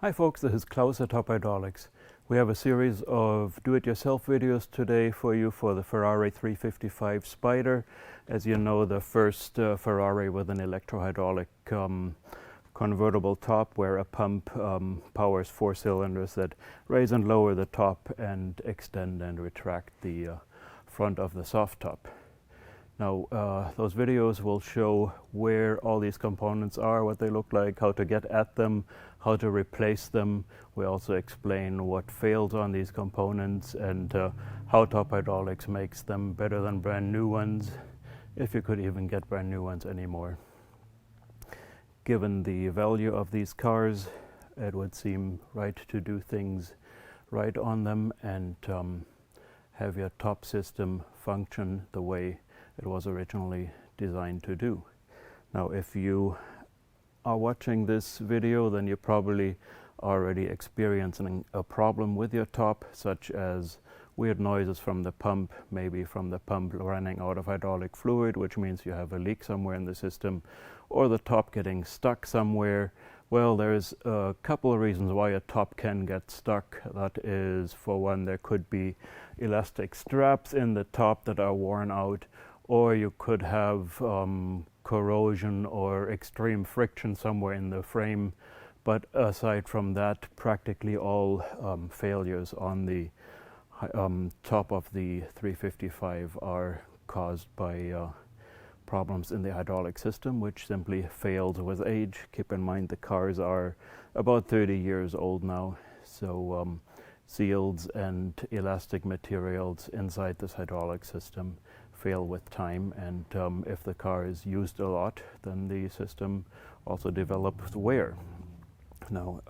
Hi folks, this is Klaus at Top Hydraulics. We have a series of do-it-yourself videos today for you for the Ferrari 355 Spider. As you know, the first Ferrari with an electro-hydraulic convertible top where a pump powers 4 cylinders that raise and lower the top and extend and retract the front of the soft top. Now, those videos will show where all these components are, what they look like, how to get at them, how to replace them. We also explain what fails on these components and how Top Hydraulics makes them better than brand new ones, if you could even get brand new ones anymore. Given the value of these cars, it would seem right to do things right on them and have your top system function the way it was originally designed to do. Now, if you are watching this video, then you're probably already experiencing a problem with your top, such as weird noises from the pump, maybe from the pump running out of hydraulic fluid, which means you have a leak somewhere in the system, or the top getting stuck somewhere. Well, there's a couple of reasons why a top can get stuck. That is, for one, there could be elastic straps in the top that are worn out, or you could have corrosion or extreme friction somewhere in the frame. But aside from that, practically all failures on the top of the 355 are caused by problems in the hydraulic system, which simply fails with age. Keep in mind the cars are about 30 years old now, so seals and elastic materials inside this hydraulic system fail with time, and if the car is used a lot, then the system also develops wear. Now,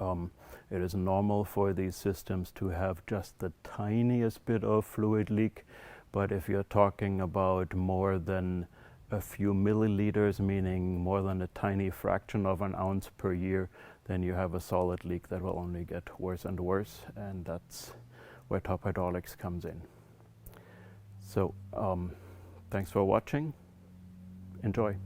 it is normal for these systems to have just the tiniest bit of fluid leak, but if you're talking about more than a few milliliters, meaning more than a tiny fraction of an ounce per year, then you have a solid leak that will only get worse and worse, and that's where Top Hydraulics comes in. So, thanks for watching. Enjoy.